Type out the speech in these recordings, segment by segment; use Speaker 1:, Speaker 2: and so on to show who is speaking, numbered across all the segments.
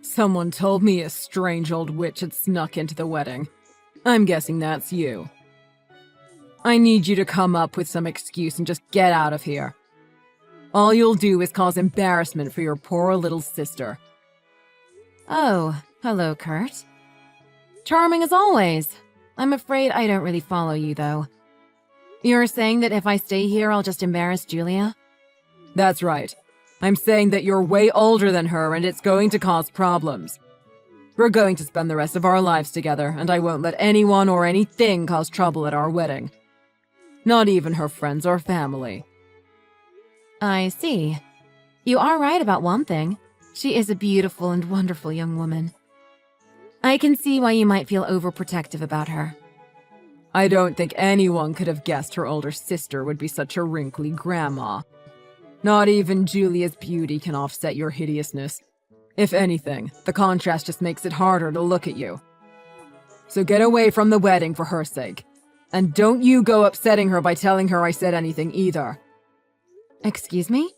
Speaker 1: Someone told me a strange old witch had snuck into the wedding. I'm guessing that's you. I need you to come up with some excuse and just get out of here. All you'll do is cause embarrassment for your poor little sister.
Speaker 2: Oh, hello, Kurt. Charming as always. I'm afraid I don't really follow you, though. You're saying that if I stay here, I'll just embarrass Julia?
Speaker 1: That's right. I'm saying that you're way older than her and it's going to cause problems. We're going to spend the rest of our lives together, and I won't let anyone or anything cause trouble at our wedding. Not even her friends or family.
Speaker 2: I see. You are right about one thing. She is a beautiful and wonderful young woman. I can see why you might feel overprotective about her.
Speaker 1: I don't think anyone could have guessed her older sister would be such a wrinkly grandma. Not even Julia's beauty can offset your hideousness. If anything, the contrast just makes it harder to look at you. So get away from the wedding for her sake. And don't you go upsetting her by telling her I said anything either.
Speaker 2: Excuse me?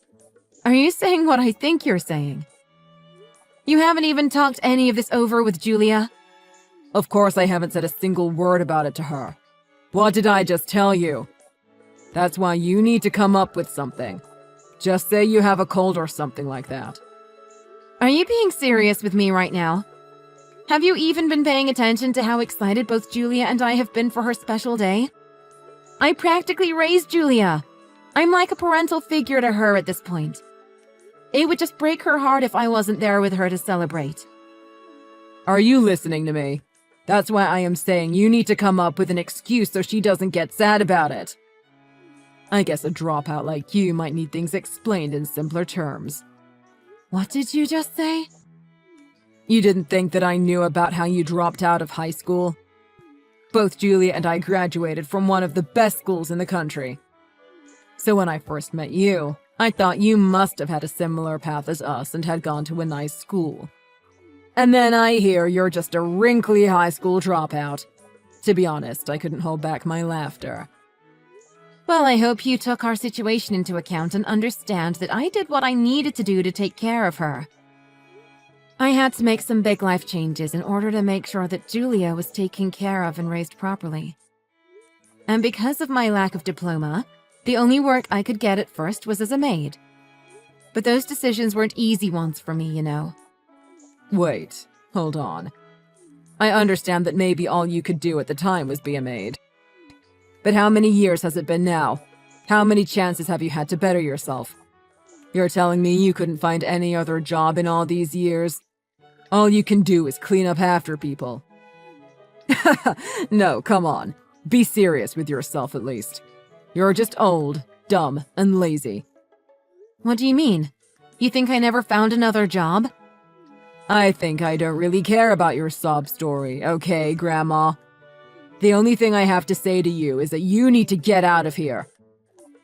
Speaker 2: Are you saying what I think you're saying? You haven't even talked any of this over with Julia?
Speaker 1: Of course I haven't said a single word about it to her. What did I just tell you? That's why you need to come up with something. Just say you have a cold or something like that.
Speaker 2: Are you being serious with me right now? Have you even been paying attention to how excited both Julia and I have been for her special day? I practically raised Julia. I'm like a parental figure to her at this point. It would just break her heart if I wasn't there with her to celebrate.
Speaker 1: Are you listening to me? That's why I am saying you need to come up with an excuse so she doesn't get sad about it. I guess a dropout like you might need things explained in simpler terms.
Speaker 2: What did you just say?
Speaker 1: You didn't think that I knew about how you dropped out of high school? Both Julia and I graduated from one of the best schools in the country. So when I first met you, I thought you must have had a similar path as us and had gone to a nice school. And then I hear you're just a wrinkly high school dropout. To be honest, I couldn't hold back my laughter.
Speaker 2: Well, I hope you took our situation into account and understand that I did what I needed to do to take care of her. I had to make some big life changes in order to make sure that Julia was taken care of and raised properly. And because of my lack of diploma, the only work I could get at first was as a maid. But those decisions weren't easy ones for me, you know.
Speaker 1: Wait, hold on. I understand that maybe all you could do at the time was be a maid. But how many years has it been now? How many chances have you had to better yourself? You're telling me you couldn't find any other job in all these years? All you can do is clean up after people. No, come on. Be serious with yourself at least. You're just old, dumb, and lazy.
Speaker 2: What do you mean? You think I never found another job?
Speaker 1: I think I don't really care about your sob story, okay, Grandma? The only thing I have to say to you is that you need to get out of here.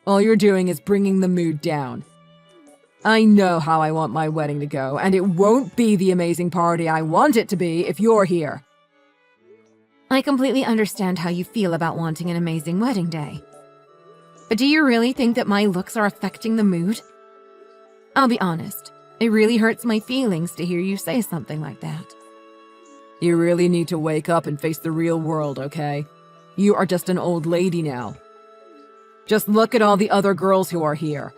Speaker 1: All you're doing is bringing the mood down. I know how I want my wedding to go, and it won't be the amazing party I want it to be if you're here.
Speaker 2: I completely understand how you feel about wanting an amazing wedding day. But do you really think that my looks are affecting the mood? I'll be honest, it really hurts my feelings to hear you say something like that.
Speaker 1: You really need to wake up and face the real world, okay? You are just an old lady now. Just look at all the other girls who are here.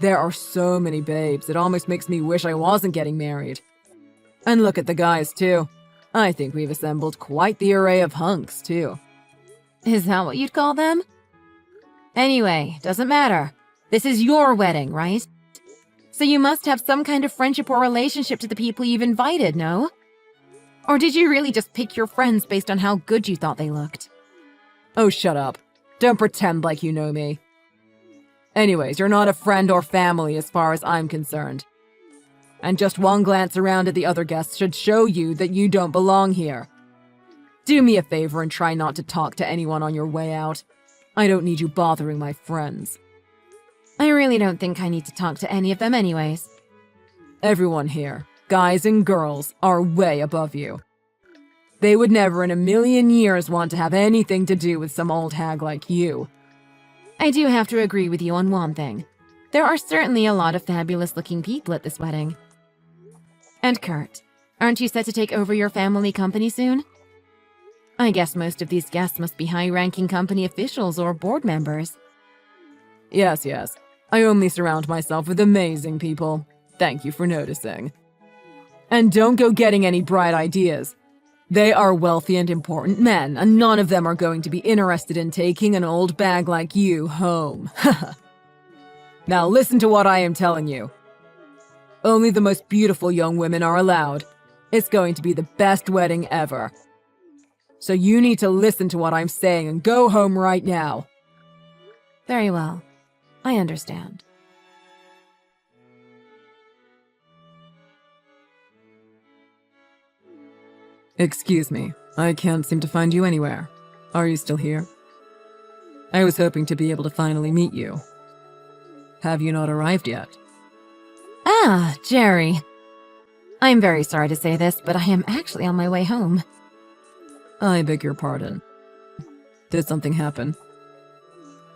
Speaker 1: There are so many babes, it almost makes me wish I wasn't getting married. And look at the guys, too. I think we've assembled quite the array of hunks, too.
Speaker 2: Is that what you'd call them? Anyway, doesn't matter. This is your wedding, right? So you must have some kind of friendship or relationship to the people you've invited, no? Or did you really just pick your friends based on how good you thought they looked?
Speaker 1: Oh, shut up. Don't pretend like you know me. Anyways, you're not a friend or family as far as I'm concerned. And just one glance around at the other guests should show you that you don't belong here. Do me a favor and try not to talk to anyone on your way out. I don't need you bothering my friends.
Speaker 2: I really don't think I need to talk to any of them anyways.
Speaker 1: Everyone here, guys and girls, are way above you. They would never in a million years want to have anything to do with some old hag like you.
Speaker 2: I do have to agree with you on one thing. There are certainly a lot of fabulous-looking people at this wedding. And Kurt, aren't you set to take over your family company soon? I guess most of these guests must be high-ranking company officials or board members.
Speaker 1: Yes. I only surround myself with amazing people. Thank you for noticing. And don't go getting any bright ideas. They are wealthy and important men, and none of them are going to be interested in taking an old bag like you home. Now listen to what I am telling you. Only the most beautiful young women are allowed. It's going to be the best wedding ever. So you need to listen to what I'm saying and go home right now.
Speaker 2: Very well. I understand.
Speaker 1: Excuse me, I can't seem to find you anywhere. Are you still here? I was hoping to be able to finally meet you. Have you not arrived yet?
Speaker 2: Ah, Jerry. I'm very sorry to say this, but I am actually on my way home.
Speaker 1: I beg your pardon. Did something happen?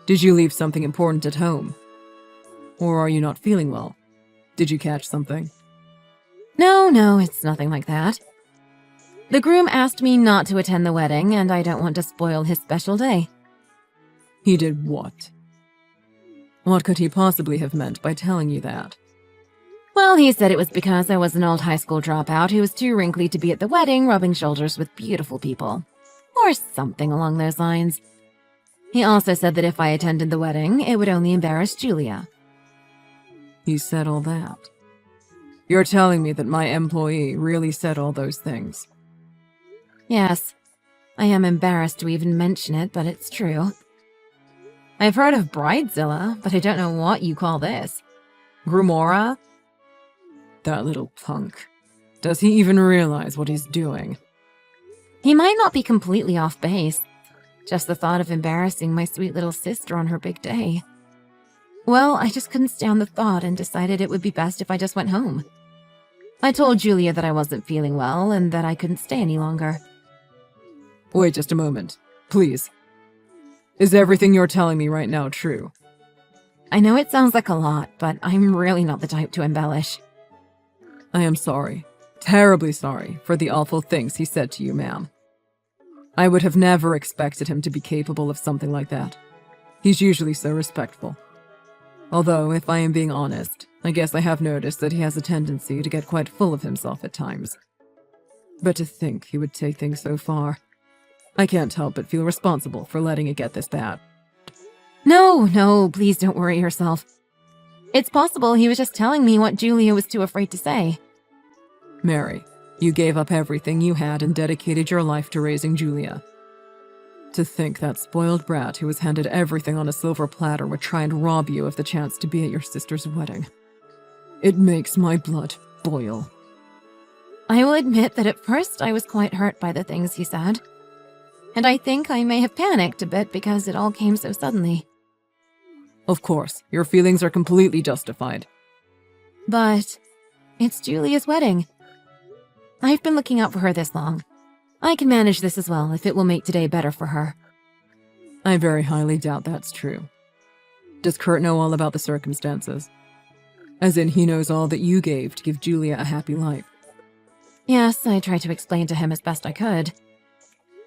Speaker 1: Did you leave something important at home? Or are you not feeling well? Did you catch something?
Speaker 2: No, it's nothing like that. The groom asked me not to attend the wedding, and I don't want to spoil his special day.
Speaker 1: He did what? What could he possibly have meant by telling you that?
Speaker 2: Well, he said it was because I was an old high school dropout who was too wrinkly to be at the wedding rubbing shoulders with beautiful people. Or something along those lines. He also said that if I attended the wedding, it would only embarrass Julia.
Speaker 1: He said all that? You're telling me that my employee really said all those things?
Speaker 2: Yes. I am embarrassed to even mention it, but it's true. I've heard of Bridezilla, but I don't know what you call this. Grumora?
Speaker 1: That little punk. Does he even realize what he's doing?
Speaker 2: He might not be completely off base. Just the thought of embarrassing my sweet little sister on her big day. Well, I just couldn't stand the thought and decided it would be best if I just went home. I told Julia that I wasn't feeling well and that I couldn't stay any longer.
Speaker 1: Wait just a moment, please. Is everything you're telling me right now true?
Speaker 2: I know it sounds like a lot, but I'm really not the type to embellish.
Speaker 1: I am sorry, terribly sorry, for the awful things he said to you, ma'am. I would have never expected him to be capable of something like that. He's usually so respectful. Although, if I am being honest, I guess I have noticed that he has a tendency to get quite full of himself at times. But to think he would take things so far, I can't help but feel responsible for letting it get this bad.
Speaker 2: No, please don't worry yourself. It's possible he was just telling me what Julia was too afraid to say.
Speaker 1: Mary, you gave up everything you had and dedicated your life to raising Julia. To think that spoiled brat who was handed everything on a silver platter would try and rob you of the chance to be at your sister's wedding. It makes my blood boil.
Speaker 2: I will admit that at first I was quite hurt by the things he said. And I think I may have panicked a bit because it all came so suddenly.
Speaker 1: Of course, your feelings are completely justified.
Speaker 2: But it's Julia's wedding. I've been looking out for her this long. I can manage this as well if it will make today better for her.
Speaker 1: I very highly doubt that's true. Does Kurt know all about the circumstances? As in, he knows all that you gave to give Julia a happy life.
Speaker 2: Yes, I tried to explain to him as best I could.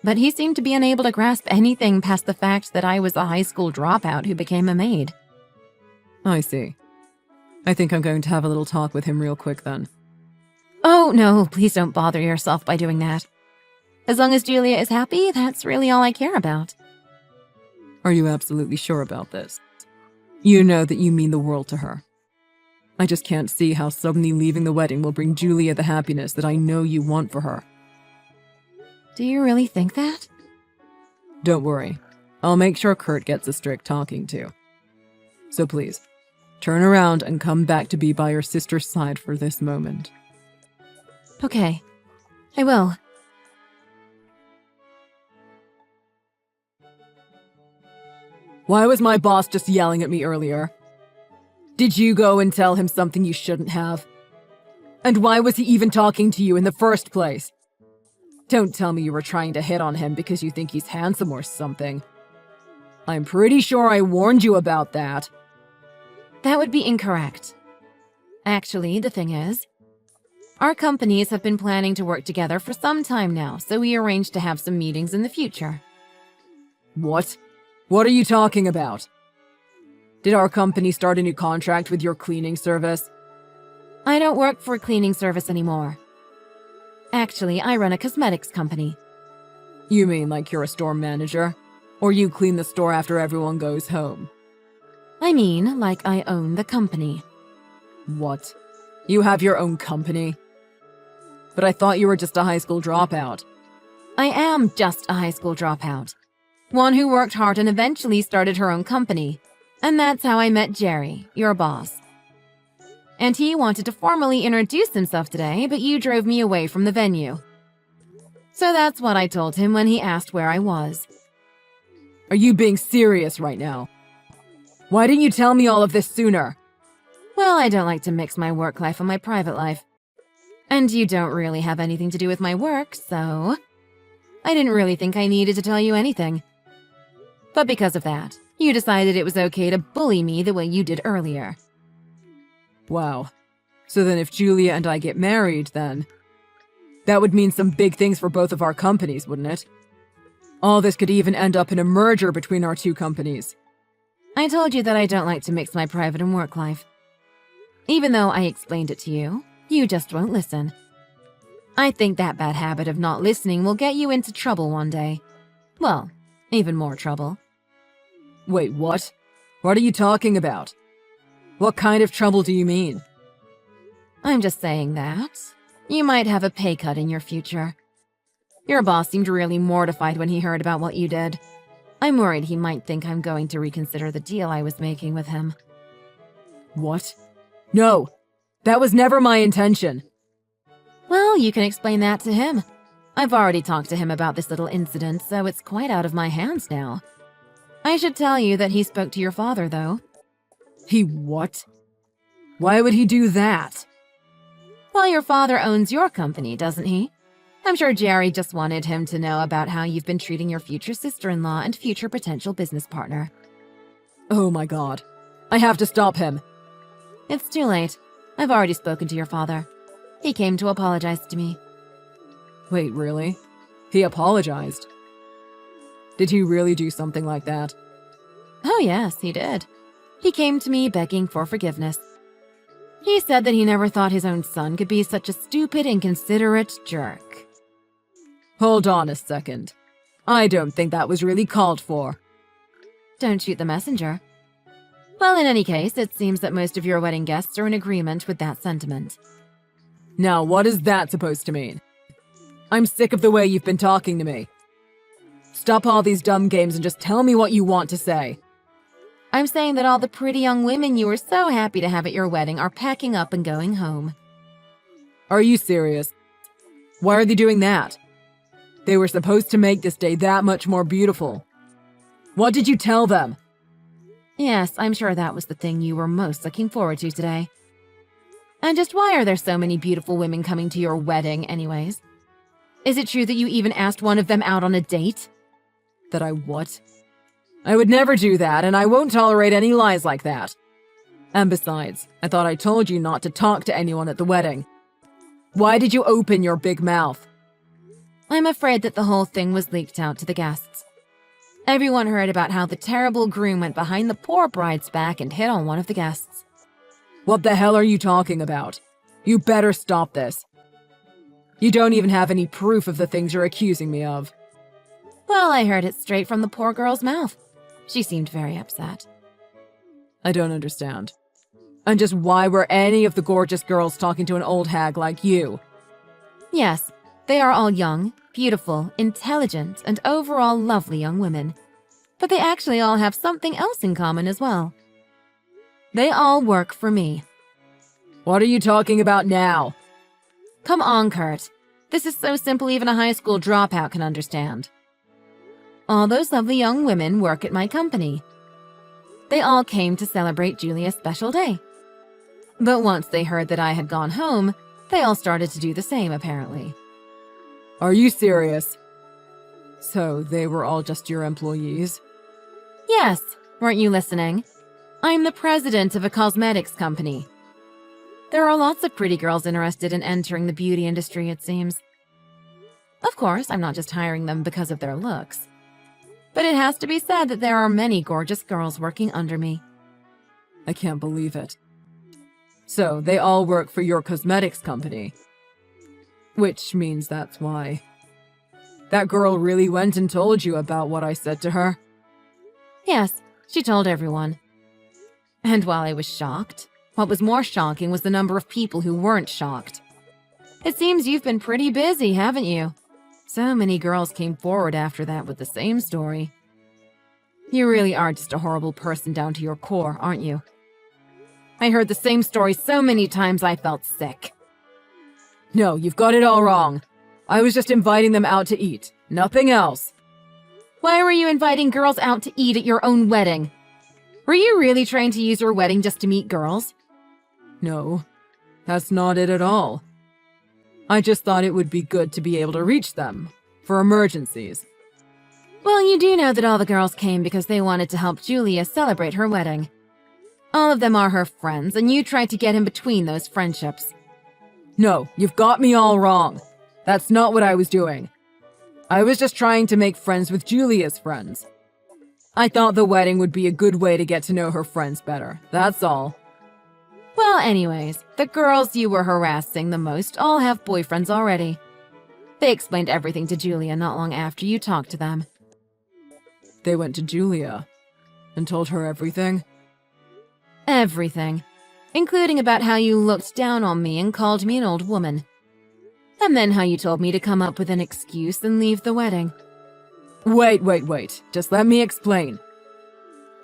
Speaker 2: But he seemed to be unable to grasp anything past the fact that I was a high school dropout who became a maid.
Speaker 1: I see. I think I'm going to have a little talk with him real quick then.
Speaker 2: Oh, no, please don't bother yourself by doing that. As long as Julia is happy, that's really all I care about.
Speaker 1: Are you absolutely sure about this? You know that you mean the world to her. I just can't see how suddenly leaving the wedding will bring Julia the happiness that I know you want for her.
Speaker 2: Do you really think that?
Speaker 1: Don't worry. I'll make sure Kurt gets a strict talking to. So please, turn around and come back to be by your sister's side for this moment.
Speaker 2: Okay, I will.
Speaker 1: Why was my boss just yelling at me earlier? Did you go and tell him something you shouldn't have? And why was he even talking to you in the first place? Don't tell me you were trying to hit on him because you think he's handsome or something. I'm pretty sure I warned you about that.
Speaker 2: That would be incorrect. Actually, the thing is, Our companies have been planning to work together for some time now, so we arranged to have some meetings in the future.
Speaker 1: What? What are you talking about? Did our company start a new contract with your cleaning service?
Speaker 2: I don't work for a cleaning service anymore. Actually, I run a cosmetics company.
Speaker 1: You mean like you're a store manager? Or you clean the store after everyone goes home?
Speaker 2: I mean, like I own the company.
Speaker 1: What? You have your own company? But I thought you were just a high school dropout.
Speaker 2: I am just a high school dropout. One who worked hard and eventually started her own company. And that's how I met Jerry, your boss. And he wanted to formally introduce himself today, but you drove me away from the venue. So that's what I told him when he asked where I was.
Speaker 1: Are you being serious right now? Why didn't you tell me all of this sooner?
Speaker 2: Well, I don't like to mix my work life and my private life. And you don't really have anything to do with my work, so I didn't really think I needed to tell you anything. But because of that, you decided it was okay to bully me the way you did earlier.
Speaker 1: Wow. So then if Julia and I get married, then that would mean some big things for both of our companies, wouldn't it? All this could even end up in a merger between our two companies.
Speaker 2: I told you that I don't like to mix my private and work life. Even though I explained it to you, you just won't listen. I think that bad habit of not listening will get you into trouble one day. Well, even more trouble.
Speaker 1: Wait, what? What are you talking about? What kind of trouble do you mean?
Speaker 2: I'm just saying that you might have a pay cut in your future. Your boss seemed really mortified when he heard about what you did. I'm worried he might think I'm going to reconsider the deal I was making with him.
Speaker 1: What? No! That was never my intention!
Speaker 2: Well, you can explain that to him. I've already talked to him about this little incident, so it's quite out of my hands now. I should tell you that he spoke to your father, though.
Speaker 1: He what? Why would he do that?
Speaker 2: Well, your father owns your company, doesn't he? I'm sure Jerry just wanted him to know about how you've been treating your future sister-in-law and future potential business partner.
Speaker 1: Oh my god. I have to stop him.
Speaker 2: It's too late. I've already spoken to your father. He came to apologize to me.
Speaker 1: Wait, really? He apologized? Did he really do something like that?
Speaker 2: Oh yes, he did. He came to me begging for forgiveness. He said that he never thought his own son could be such a stupid, inconsiderate jerk.
Speaker 1: Hold on a second. I don't think that was really called for.
Speaker 2: Don't shoot the messenger. Well, in any case, it seems that most of your wedding guests are in agreement with that sentiment.
Speaker 1: Now, what is that supposed to mean? I'm sick of the way you've been talking to me. Stop all these dumb games and just tell me what you want to say.
Speaker 2: I'm saying that all the pretty young women you were so happy to have at your wedding are packing up and going home.
Speaker 1: Are you serious? Why are they doing that? They were supposed to make this day that much more beautiful. What did you tell them?
Speaker 2: Yes, I'm sure that was the thing you were most looking forward to today. And just why are there so many beautiful women coming to your wedding anyways? Is it true that you even asked one of them out on a date?
Speaker 1: That I what? I would never do that, and I won't tolerate any lies like that. And besides, I thought I told you not to talk to anyone at the wedding. Why did you open your big mouth?
Speaker 2: I'm afraid that the whole thing was leaked out to the guests. Everyone heard about how the terrible groom went behind the poor bride's back and hit on one of the guests.
Speaker 1: What the hell are you talking about? You better stop this. You don't even have any proof of the things you're accusing me of.
Speaker 2: Well, I heard it straight from the poor girl's mouth. She seemed very upset.
Speaker 1: I don't understand. And just why were any of the gorgeous girls talking to an old hag like you?
Speaker 2: Yes, they are all young, beautiful, intelligent, and overall lovely young women. But they actually all have something else in common as well. They all work for me.
Speaker 1: What are you talking about now?
Speaker 2: Come on, Kurt. This is so simple even a high school dropout can understand. All those lovely young women work at my company. They all came to celebrate Julia's special day. But once they heard that I had gone home, they all started to do the same, apparently.
Speaker 1: Are you serious? So they were all just your employees?
Speaker 2: Yes, weren't you listening? I'm the president of a cosmetics company. There are lots of pretty girls interested in entering the beauty industry, it seems. Of course, I'm not just hiring them because of their looks. But it has to be said that there are many gorgeous girls working under me.
Speaker 1: I can't believe it. So, they all work for your cosmetics company. Which means that's why. That girl really went and told you about what I said to her?
Speaker 2: Yes, she told everyone. And while I was shocked, what was more shocking was the number of people who weren't shocked. It seems you've been pretty busy, haven't you? So many girls came forward after that with the same story. You really are just a horrible person down to your core, aren't you? I heard the same story so many times I felt sick.
Speaker 1: No, you've got it all wrong. I was just inviting them out to eat, nothing else.
Speaker 2: Why were you inviting girls out to eat at your own wedding? Were you really trying to use your wedding just to meet girls?
Speaker 1: No, that's not it at all. I just thought it would be good to be able to reach them, for emergencies.
Speaker 2: Well, you do know that all the girls came because they wanted to help Julia celebrate her wedding. All of them are her friends, and you tried to get in between those friendships.
Speaker 1: No, you've got me all wrong. That's not what I was doing. I was just trying to make friends with Julia's friends. I thought the wedding would be a good way to get to know her friends better, that's all.
Speaker 2: Well, anyways, the girls you were harassing the most all have boyfriends already. They explained everything to Julia not long after you talked to them.
Speaker 1: They went to Julia and told her everything?
Speaker 2: Everything. Including about how you looked down on me and called me an old woman. And then how you told me to come up with an excuse and leave the wedding.
Speaker 1: Wait. Just let me explain.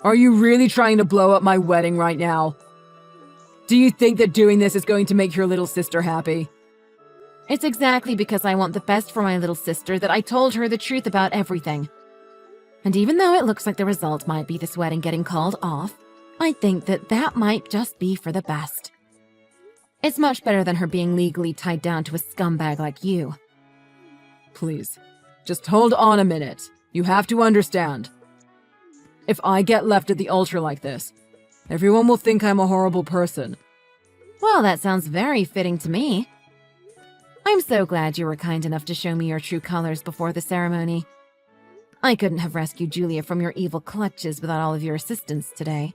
Speaker 1: Are you really trying to blow up my wedding right now? Do you think that doing this is going to make your little sister happy?
Speaker 2: It's exactly because I want the best for my little sister that I told her the truth about everything. And even though it looks like the result might be this wedding getting called off, I think that might just be for the best. It's much better than her being legally tied down to a scumbag like you.
Speaker 1: Please, just hold on a minute. You have to understand. If I get left at the altar like this, everyone will think I'm a horrible person.
Speaker 2: Well, that sounds very fitting to me. I'm so glad you were kind enough to show me your true colors before the ceremony. I couldn't have rescued Julia from your evil clutches without all of your assistance today.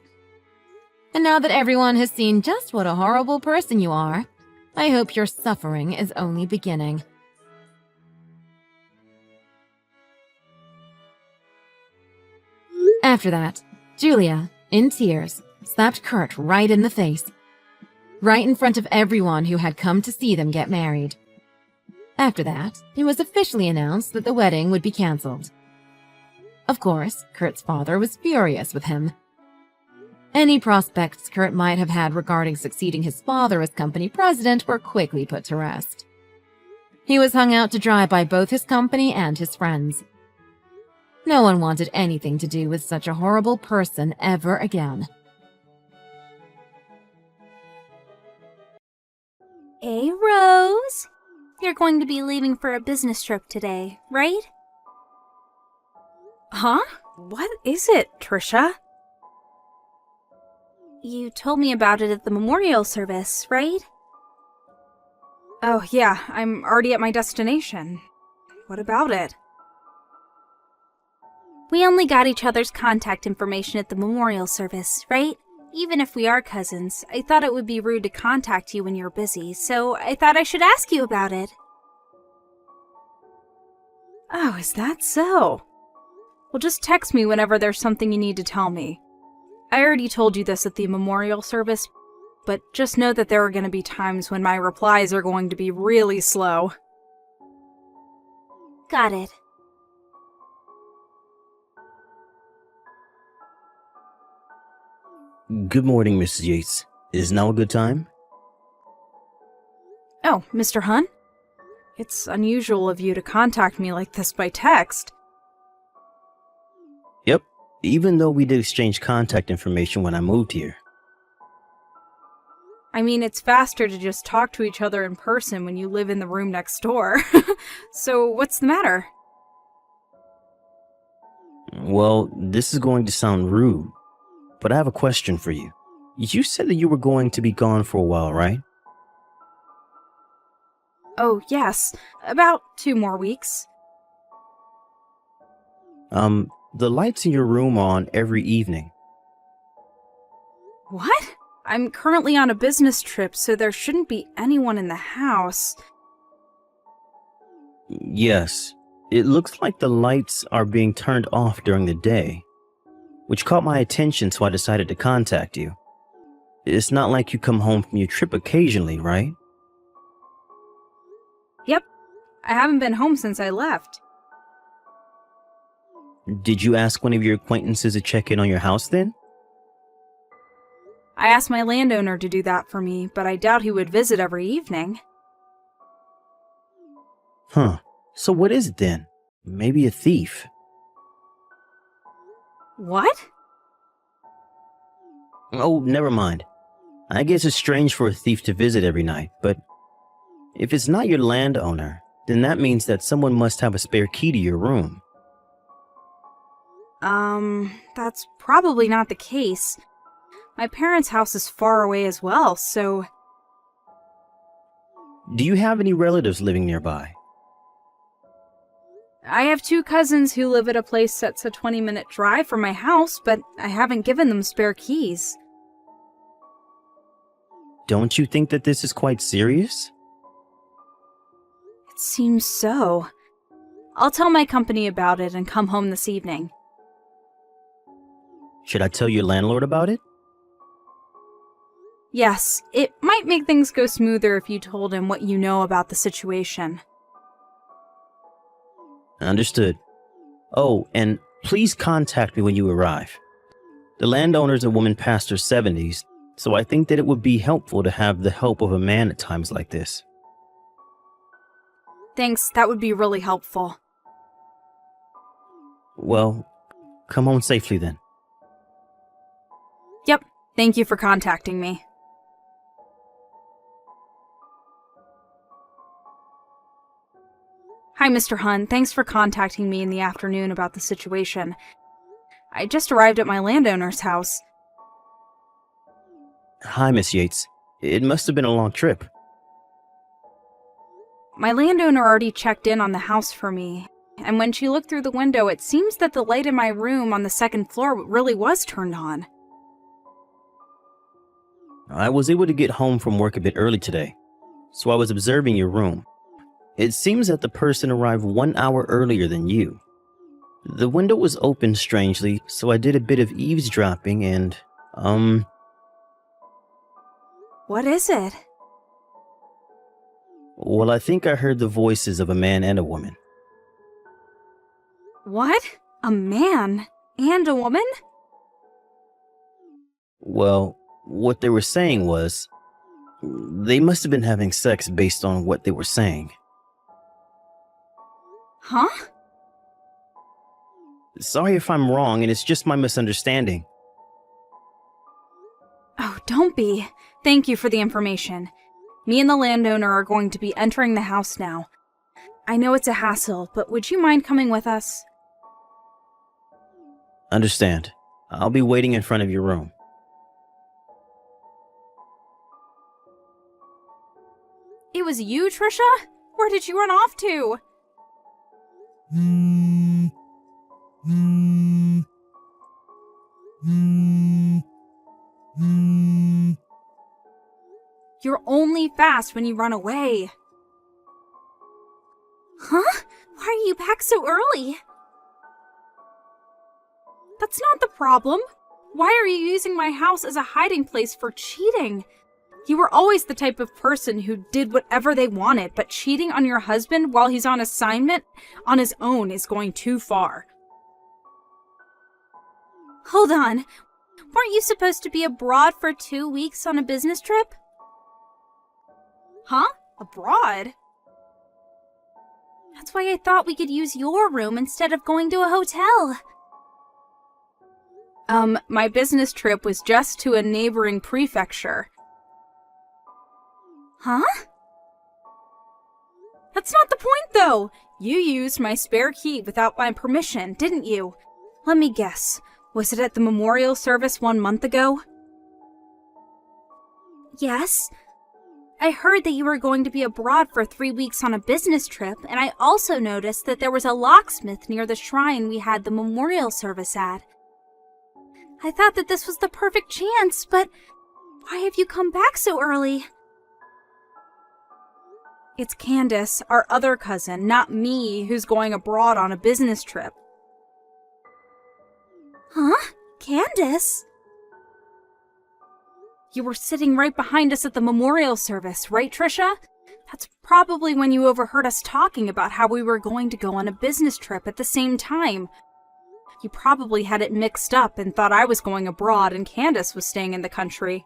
Speaker 2: And now that everyone has seen just what a horrible person you are, I hope your suffering is only beginning. After that, Julia, in tears, slapped Kurt right in the face. Right in front of everyone who had come to see them get married. After that, it was officially announced that the wedding would be cancelled. Of course, Kurt's father was furious with him. Any prospects Kurt might have had regarding succeeding his father as company president were quickly put to rest. He was hung out to dry by both his company and his friends. No one wanted anything to do with such a horrible person ever again.
Speaker 3: Hey, Rose. You're going to be leaving for a business trip today, right?
Speaker 4: Huh? What is it, Trisha?
Speaker 3: You told me about it at the memorial service, right?
Speaker 4: Oh, yeah, I'm already at my destination. What about it?
Speaker 3: We only got each other's contact information at the memorial service, right? Even if we are cousins, I thought it would be rude to contact you when you're busy, so I thought I should ask you about it.
Speaker 4: Oh, is that so? Well, just text me whenever there's something you need to tell me. I already told you this at the memorial service, but just know that there are going to be times when my replies are going to be really slow.
Speaker 3: Got it.
Speaker 5: Good morning, Mrs. Yates. Is now a good time?
Speaker 4: Oh, Mr. Hunt? It's unusual of you to contact me like this by text.
Speaker 5: Yep, even though we did exchange contact information when I moved here.
Speaker 4: I mean, it's faster to just talk to each other in person when you live in the room next door. So, what's the matter?
Speaker 5: Well, this is going to sound rude, but I have a question for you. You said that you were going to be gone for a while, right?
Speaker 4: Oh, yes. About 2 more weeks.
Speaker 5: The lights in your room are on every evening.
Speaker 4: What? I'm currently on a business trip, so there shouldn't be anyone in the house.
Speaker 5: Yes. It looks like the lights are being turned off during the day, which caught my attention, so I decided to contact you. It's not like you come home from your trip occasionally, right?
Speaker 4: Yep. I haven't been home since I left.
Speaker 5: Did you ask one of your acquaintances to check in on your house then?
Speaker 4: I asked my landowner to do that for me, but I doubt he would visit every evening.
Speaker 5: Huh. So what is it then? Maybe a thief.
Speaker 4: What?
Speaker 5: Oh, never mind. I guess it's strange for a thief to visit every night, but if it's not your landowner, then that means that someone must have a spare key to your room.
Speaker 4: That's probably not the case. My parents' house is far away as well, so...
Speaker 5: Do you have any relatives living nearby?
Speaker 4: I have 2 cousins who live at a place that's a 20-minute drive from my house, but I haven't given them spare keys.
Speaker 5: Don't you think that this is quite serious?
Speaker 4: It seems so. I'll tell my company about it and come home this evening.
Speaker 5: Should I tell your landlord about it?
Speaker 4: Yes, it might make things go smoother if you told him what you know about the situation.
Speaker 5: Understood. Oh, and please contact me when you arrive. The landowner's a woman past her 70s, so I think that it would be helpful to have the help of a man at times like this.
Speaker 4: Thanks, that would be really helpful.
Speaker 5: Well, come home safely then.
Speaker 4: Yep, thank you for contacting me. Hi, Mr. Hunt. Thanks for contacting me in the afternoon about the situation. I just arrived at my landowner's house.
Speaker 5: Hi, Miss Yates. It must have been a long trip.
Speaker 4: My landowner already checked in on the house for me, and when she looked through the window, it seems that the light in my room on the 2nd floor really was turned on.
Speaker 5: I was able to get home from work a bit early today, so I was observing your room. It seems that the person arrived 1 hour earlier than you. The window was open strangely, so I did a bit of eavesdropping and,
Speaker 4: What is it?
Speaker 5: well, I think I heard the voices of a man and a woman.
Speaker 4: What? A man? And a woman?
Speaker 5: Well, what they were saying was, they must have been having sex based on what they were saying.
Speaker 4: Huh?
Speaker 5: Sorry if I'm wrong, and it's just my misunderstanding.
Speaker 4: Oh, don't be. Thank you for the information. Me and the landowner are going to be entering the house now. I know it's a hassle, but would you mind coming with us?
Speaker 5: Understand. I'll be waiting in front of your room.
Speaker 4: It was you, Trisha? Where did you run off to? You're only fast when you run away. Huh? Why are you back so early? That's not the problem. Why are you using my house as a hiding place for cheating? You were always the type of person who did whatever they wanted, but cheating on your husband while he's on assignment on his own is going too far. Hold on. Weren't you supposed to be abroad for 2 weeks on a business trip? Huh? Abroad? That's why I thought we could use your room instead of going to a hotel. My business trip was just to a neighboring prefecture. Huh? That's not the point, though! You used my spare key without my permission, didn't you? Let me guess. Was it at the memorial service 1 month ago? Yes.
Speaker 3: I heard that you were going to be abroad for 3 weeks on a business trip, and I also noticed that there was a locksmith near the shrine we had the memorial service at. I thought that this was the perfect chance, but why have you come back so early?
Speaker 4: It's Candace, our other cousin, not me, who's going abroad on a business trip.
Speaker 3: Huh? Candace?
Speaker 4: You were sitting right behind us at the memorial service, right, Trisha? That's probably when you overheard us talking about how we were going to go on a business trip at the same time. You probably had it mixed up and thought I was going abroad and Candace was staying in the country.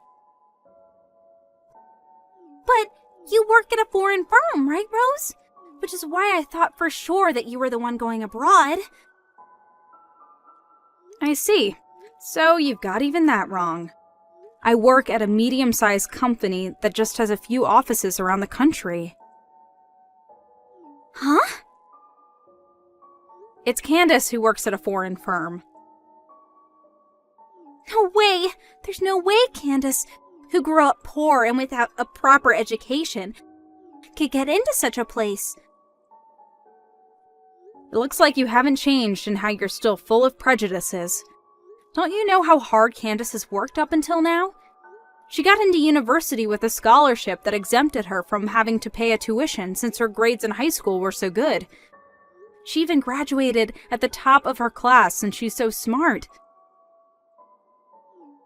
Speaker 3: But you work at a foreign firm, right, Rose? Which is why I thought for sure that you were the one going abroad.
Speaker 4: I see. So you've got even that wrong. I work at a medium-sized company that just has a few offices around the country.
Speaker 3: Huh?
Speaker 4: It's Candace who works at a foreign firm.
Speaker 3: No way! There's no way Candace, who grew up poor and without a proper education, could get into such a place.
Speaker 4: It looks like you haven't changed and how you're still full of prejudices. Don't you know how hard Candace has worked up until now? She got into university with a scholarship that exempted her from having to pay a tuition since her grades in high school were so good. She even graduated at the top of her class since she's so smart.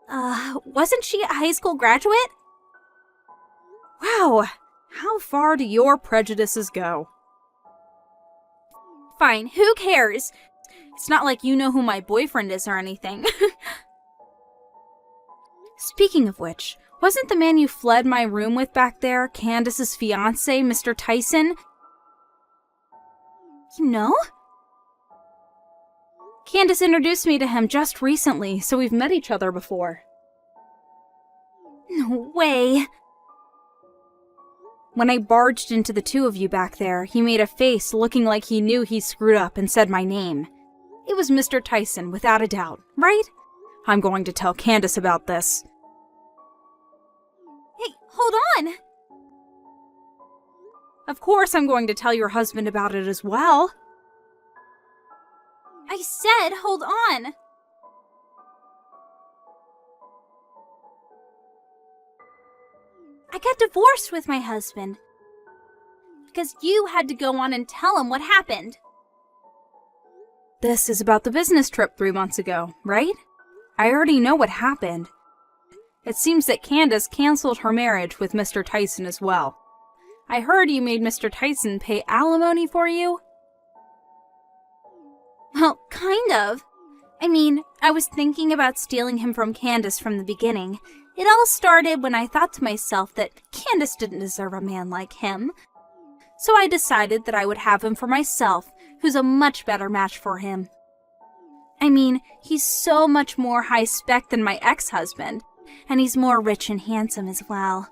Speaker 3: Wasn't she a high school graduate?
Speaker 4: Wow, how far do your prejudices go?
Speaker 3: Fine, who cares? It's not like you know who my boyfriend is or anything.
Speaker 4: Speaking of which, wasn't the man you fled my room with back there Candace's fiancé, Mr. Tyson?
Speaker 3: You know?
Speaker 4: Candace introduced me to him just recently, so we've met each other before.
Speaker 3: No way.
Speaker 4: When I barged into the two of you back there, he made a face looking like he knew he screwed up and said my name. It was Mr. Tyson, without a doubt, right? I'm going to tell Candace about this.
Speaker 3: Hey, hold on!
Speaker 4: Of course I'm going to tell your husband about it as well.
Speaker 3: I said hold on! I got divorced with my husband. Because you had to go on and tell him what happened.
Speaker 4: This is about the business trip 3 months ago, right? I already know what happened. It seems that Candace canceled her marriage with Mr. Tyson as well. I heard you made Mr. Tyson pay alimony for you.
Speaker 3: Well, kind of. I mean, I was thinking about stealing him from Candace from the beginning. It all started when I thought to myself that Candace didn't deserve a man like him. So I decided that I would have him for myself, who's a much better match for him. I mean, he's so much more high-spec than my ex-husband, and he's more rich and handsome as well.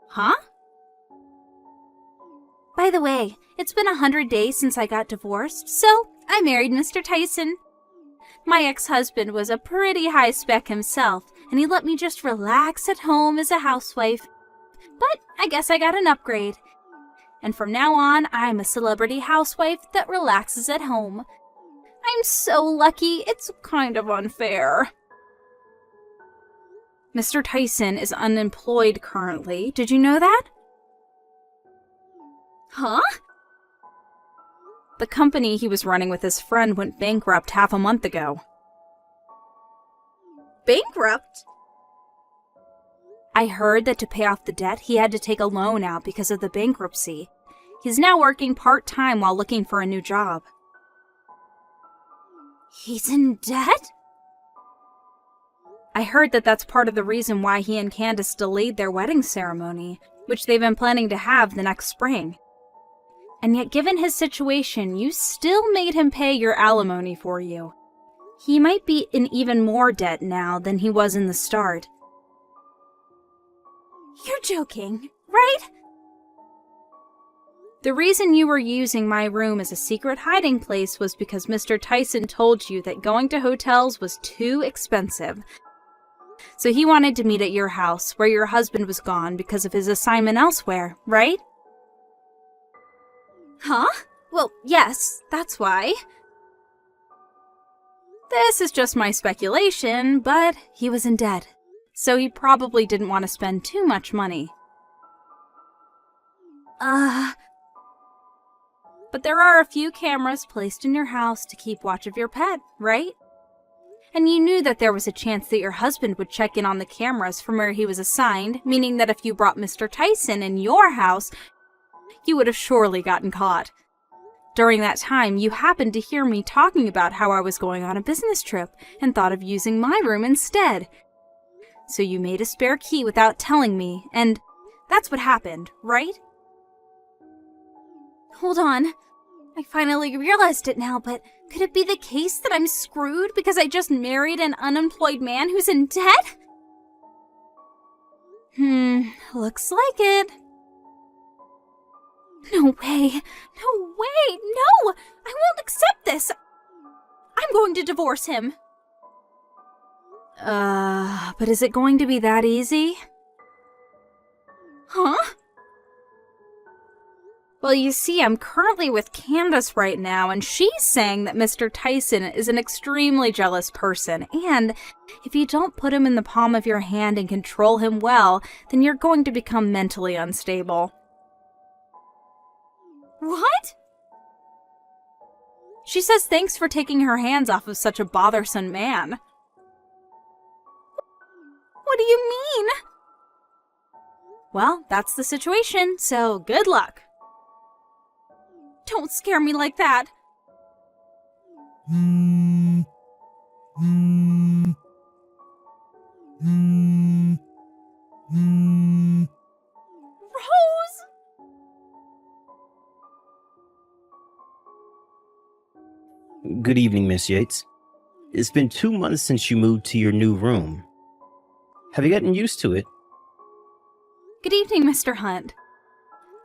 Speaker 4: Huh?
Speaker 3: By the way, it's been 100 days since I got divorced, so I married Mr. Tyson. My ex-husband was a pretty high-spec himself, and he let me just relax at home as a housewife. But I guess I got an upgrade. And from now on, I'm a celebrity housewife that relaxes at home. I'm so lucky, it's kind of unfair.
Speaker 4: Mr. Tyson is unemployed currently. Did you know that?
Speaker 3: Huh?
Speaker 4: The company he was running with his friend went bankrupt half a month ago.
Speaker 3: Bankrupt?
Speaker 4: I heard that to pay off the debt, he had to take a loan out because of the bankruptcy. He's now working part-time while looking for a new job.
Speaker 3: He's in debt?
Speaker 4: I heard that that's part of the reason why he and Candace delayed their wedding ceremony, which they've been planning to have the next spring. And yet, given his situation, you still made him pay your alimony for you. He might be in even more debt now than he was in the start.
Speaker 3: You're joking, right?
Speaker 4: The reason you were using my room as a secret hiding place was because Mr. Tyson told you that going to hotels was too expensive. So he wanted to meet at your house, where your husband was gone because of his assignment elsewhere, right?
Speaker 3: Huh? Well, yes, that's why.
Speaker 4: This is just my speculation, but he was in debt, so he probably didn't want to spend too much money. But there are a few cameras placed in your house to keep watch of your pet, right? And you knew that there was a chance that your husband would check in on the cameras from where he was assigned, meaning that if you brought Mr. Tyson in your house, you would have surely gotten caught. During that time, you happened to hear me talking about how I was going on a business trip and thought of using my room instead. So you made a spare key without telling me, and that's what happened, right?
Speaker 3: Hold on. I finally realized it now, but could it be the case that I'm screwed because I just married an unemployed man who's in debt?
Speaker 4: Looks like it.
Speaker 3: No way! No way! No! I won't accept this! I'm going to divorce him.
Speaker 4: But is it going to be that easy?
Speaker 3: Huh?
Speaker 4: Well, you see, I'm currently with Candace right now, and she's saying that Mr. Tyson is an extremely jealous person, and if you don't put him in the palm of your hand and control him well, then you're going to become mentally unstable.
Speaker 3: What?
Speaker 4: She says thanks for taking her hands off of such a bothersome man.
Speaker 3: What do you mean?
Speaker 4: Well, that's the situation, so good luck.
Speaker 3: Don't scare me like that. Rose!
Speaker 5: Good evening, Miss Yates. It's been 2 months since you moved to your new room. Have you gotten used to it?
Speaker 4: Good evening, Mr. Hunt.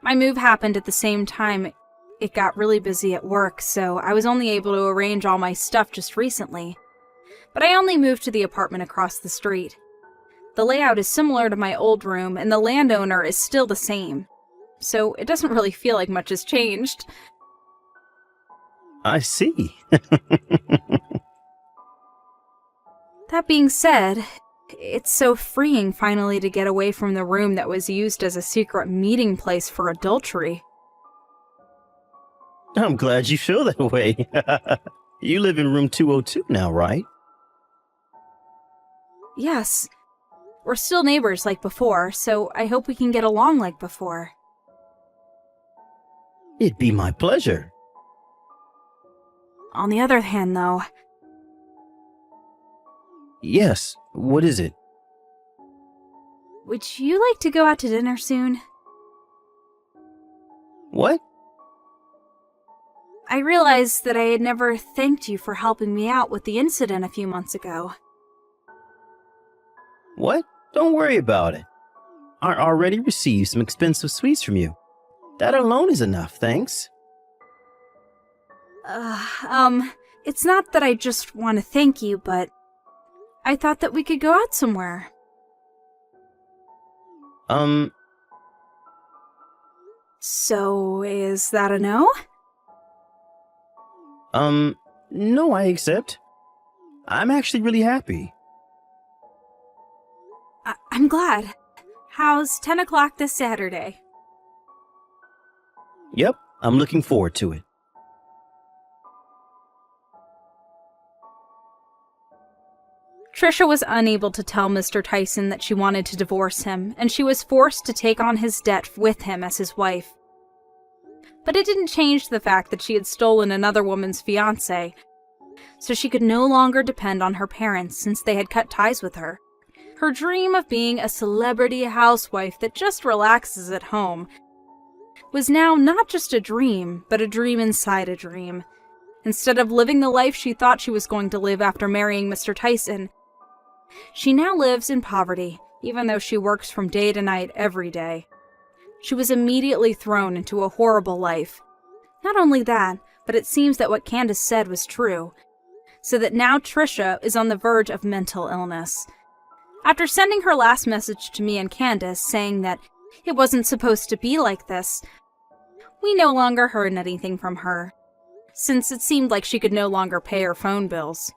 Speaker 4: My move happened at the same time. It got really busy at work, so I was only able to arrange all my stuff just recently. But I only moved to the apartment across the street. The layout is similar to my old room, and the landowner is still the same. So it doesn't really feel like much has changed.
Speaker 5: I see.
Speaker 4: That being said, it's so freeing finally to get away from the room that was used as a secret meeting place for adultery.
Speaker 5: I'm glad you feel that way. You live in room 202 now, right?
Speaker 4: Yes. We're still neighbors like before, so I hope we can get along like before.
Speaker 5: It'd be my pleasure.
Speaker 4: On the other hand, though...
Speaker 5: Yes, what is it?
Speaker 4: Would you like to go out to dinner soon?
Speaker 5: What?
Speaker 4: I realized that I had never thanked you for helping me out with the incident a few months ago.
Speaker 5: What? Don't worry about it. I already received some expensive sweets from you. That alone is enough, thanks.
Speaker 4: It's not that I just want to thank you, but I thought that we could go out somewhere. So, is that a no?
Speaker 5: No, I accept. I'm actually really happy.
Speaker 4: I'm glad. How's 10 o'clock this Saturday?
Speaker 5: Yep, I'm looking forward to it.
Speaker 4: Trisha was unable to tell Mr. Tyson that she wanted to divorce him, and she was forced to take on his debt with him as his wife. But it didn't change the fact that she had stolen another woman's fiancé, so she could no longer depend on her parents since they had cut ties with her. Her dream of being a celebrity housewife that just relaxes at home was now not just a dream, but a dream inside a dream. Instead of living the life she thought she was going to live after marrying Mr. Tyson, she now lives in poverty, even though she works from day to night every day. She was immediately thrown into a horrible life. Not only that, but it seems that what Candace said was true, so that now Trisha is on the verge of mental illness. After sending her last message to me and Candace saying that it wasn't supposed to be like this, we no longer heard anything from her, since it seemed like she could no longer pay her phone bills.